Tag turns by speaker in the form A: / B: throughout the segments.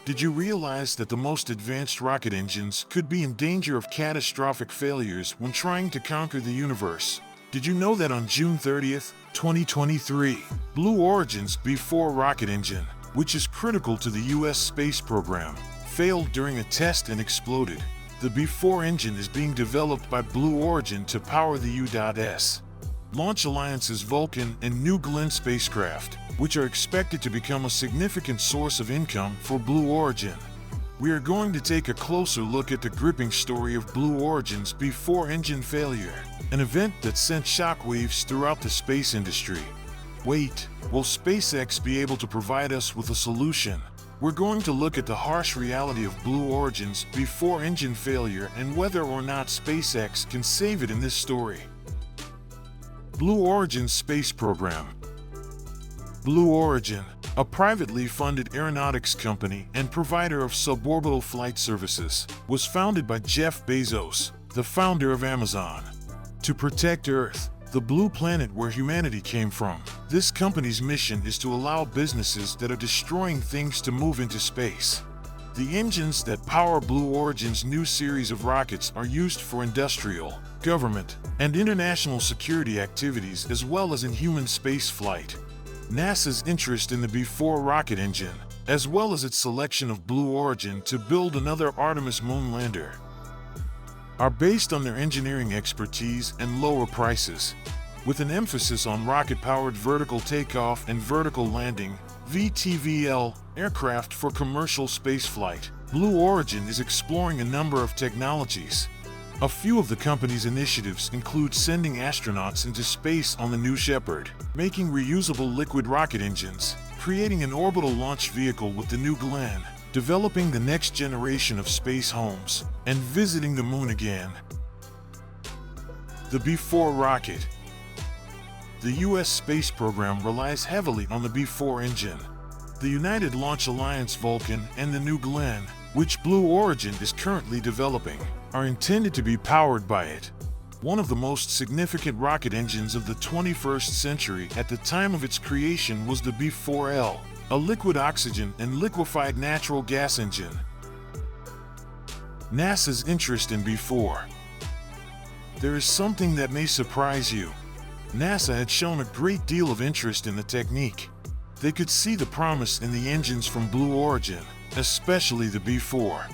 A: Did you realize that the most advanced rocket engines could be in danger of catastrophic failures when trying to conquer the universe? Did you know that on June 30th, 2023, Blue Origin's B-4 rocket engine, which is critical to the U.S. space program, failed during a test and exploded? The B-4 engine is being developed by Blue Origin to power the U.S. Launch Alliance's Vulcan and New Glenn spacecraft, which are expected to become a significant source of income for Blue Origin. We are going to take a closer look at the gripping story of Blue Origin's B-4 engine failure, an event that sent shockwaves throughout the space industry. Wait, will SpaceX be able to provide us with a solution? We're going to look at the harsh reality of Blue Origin's B-4 engine failure and whether or not SpaceX can save it in this story. Blue Origin's space program. Blue Origin, a privately funded aeronautics company and provider of suborbital flight services, was founded by Jeff Bezos, the founder of Amazon. To protect Earth, the blue planet where humanity came from, this company's mission is to allow businesses that are destroying things to move into space. The engines that power Blue Origin's new series of rockets are used for industrial, government, and international security activities as well as in human space flight. NASA's interest in the B-4 rocket engine, as well as its selection of Blue Origin to build another Artemis moon lander, are based on their engineering expertise and lower prices. With an emphasis on rocket-powered vertical takeoff and vertical landing (VTVL) aircraft for commercial spaceflight, Blue Origin is exploring a number of technologies. A few of the company's initiatives include sending astronauts into space on the New Shepard, making reusable liquid rocket engines, creating an orbital launch vehicle with the New Glenn, developing the next generation of space homes, and visiting the moon again. The B-4 rocket. The U.S. space program relies heavily on the B-4 engine. The United Launch Alliance Vulcan and the New Glenn, which Blue Origin is currently developing, are intended to be powered by it. One of the most significant rocket engines of the 21st century at the time of its creation was the B-4L, a liquid oxygen and liquefied natural gas engine. NASA's interest in B-4. There is something that may surprise you. NASA had shown a great deal of interest in the technique. They could see the promise in the engines from Blue Origin, especially the B-4.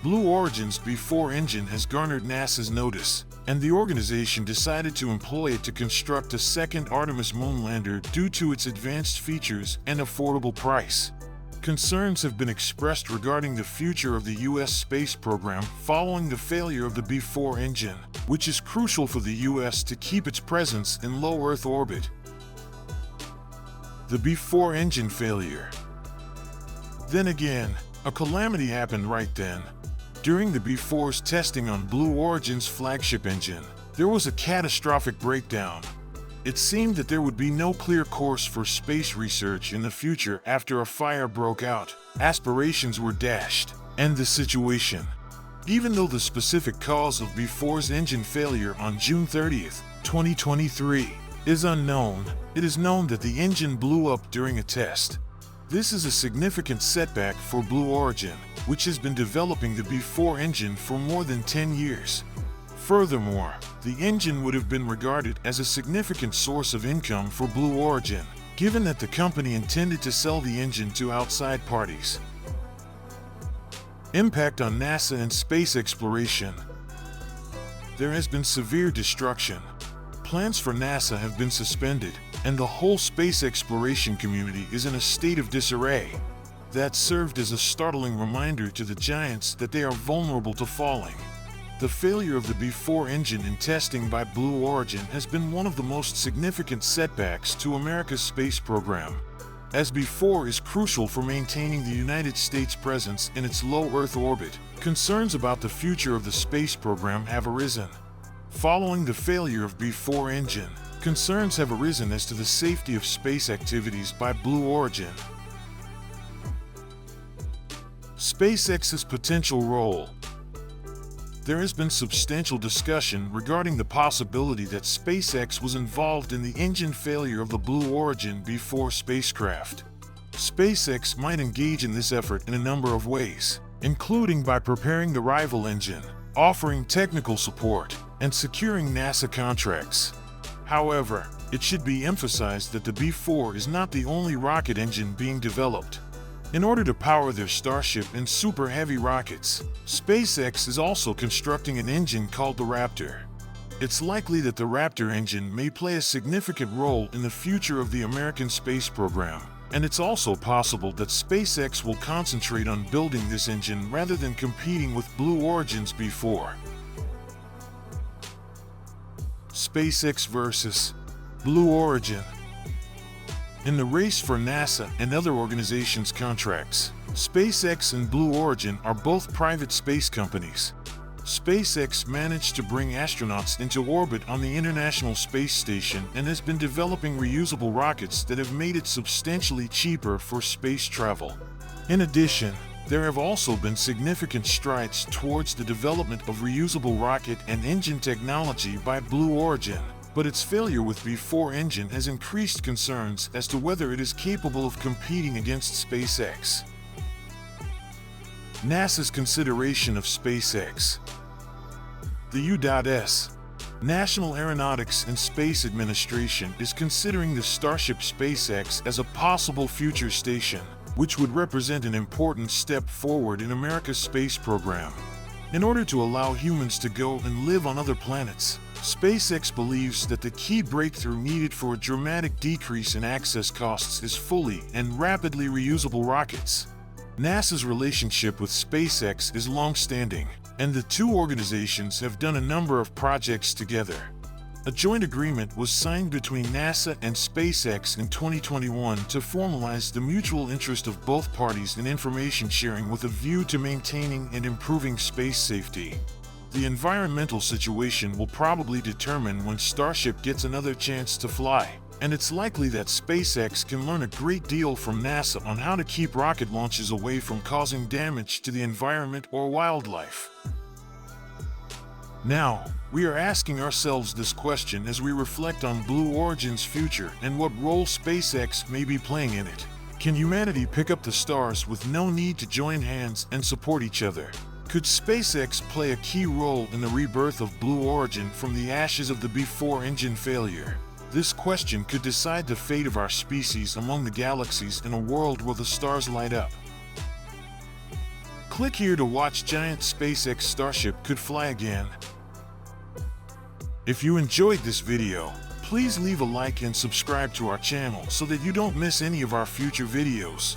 A: Blue Origin's B-4 engine has garnered NASA's notice, and the organization decided to employ it to construct a second Artemis moon lander due to its advanced features and affordable price. Concerns have been expressed regarding the future of the U.S. space program following the failure of the B-4 engine, which is crucial for the U.S. to keep its presence in low Earth orbit. The B-4 engine failure. Then again, a calamity happened right then. During the B-4's testing on Blue Origin's flagship engine, there was a catastrophic breakdown. It seemed that there would be no clear course for space research in the future after a fire broke out. Aspirations were dashed, and the situation. Even though the specific cause of B-4's engine failure on June 30th, 2023, is unknown, it is known that the engine blew up during a test. This is a significant setback for Blue Origin, which has been developing the B-4 engine for more than 10 years. Furthermore, the engine would have been regarded as a significant source of income for Blue Origin, given that the company intended to sell the engine to outside parties. Impact on NASA and space exploration. There has been severe destruction. Plans for NASA have been suspended, and the whole space exploration community is in a state of disarray. That served as a startling reminder to the giants that they are vulnerable to falling. The failure of the B-4 engine in testing by Blue Origin has been one of the most significant setbacks to America's space program. As B-4 is crucial for maintaining the United States' presence in its low Earth orbit, concerns about the future of the space program have arisen. Following the failure of B-4 engine, concerns have arisen as to the safety of space activities by Blue Origin. SpaceX's potential role. There has been substantial discussion regarding the possibility that SpaceX was involved in the engine failure of the Blue Origin B-4 spacecraft. SpaceX might engage in this effort in a number of ways, including by preparing the rival engine, offering technical support, and securing NASA contracts. However, it should be emphasized that the B-4 is not the only rocket engine being developed. In order to power their Starship and Super Heavy rockets, SpaceX is also constructing an engine called the Raptor. It's likely that the Raptor engine may play a significant role in the future of the American space program, and it's also possible that SpaceX will concentrate on building this engine rather than competing with Blue Origin's B-4. SpaceX versus Blue Origin. In the race for NASA and other organizations' contracts, SpaceX and Blue Origin are both private space companies. SpaceX managed to bring astronauts into orbit on the International Space Station and has been developing reusable rockets that have made it substantially cheaper for space travel. In addition, there have also been significant strides towards the development of reusable rocket and engine technology by Blue Origin, but its failure with B-4 engine has increased concerns as to whether it is capable of competing against SpaceX. NASA's consideration of SpaceX. The U.S. National Aeronautics and Space Administration is considering the Starship SpaceX as a possible future station, which would represent an important step forward in America's space program. In order to allow humans to go and live on other planets, SpaceX believes that the key breakthrough needed for a dramatic decrease in access costs is fully and rapidly reusable rockets. NASA's relationship with SpaceX is long-standing, and the two organizations have done a number of projects together. A joint agreement was signed between NASA and SpaceX in 2021 to formalize the mutual interest of both parties in information sharing with a view to maintaining and improving space safety. The environmental situation will probably determine when Starship gets another chance to fly, and it's likely that SpaceX can learn a great deal from NASA on how to keep rocket launches away from causing damage to the environment or wildlife. Now, we are asking ourselves this question as we reflect on Blue Origin's future and what role SpaceX may be playing in it. Can humanity pick up the stars with no need to join hands and support each other? Could SpaceX play a key role in the rebirth of Blue Origin from the ashes of the B-4 engine failure? This question could decide the fate of our species among the galaxies in a world where the stars light up. Click here to watch giant SpaceX Starship could fly again. If you enjoyed this video, please leave a like and subscribe to our channel so that you don't miss any of our future videos.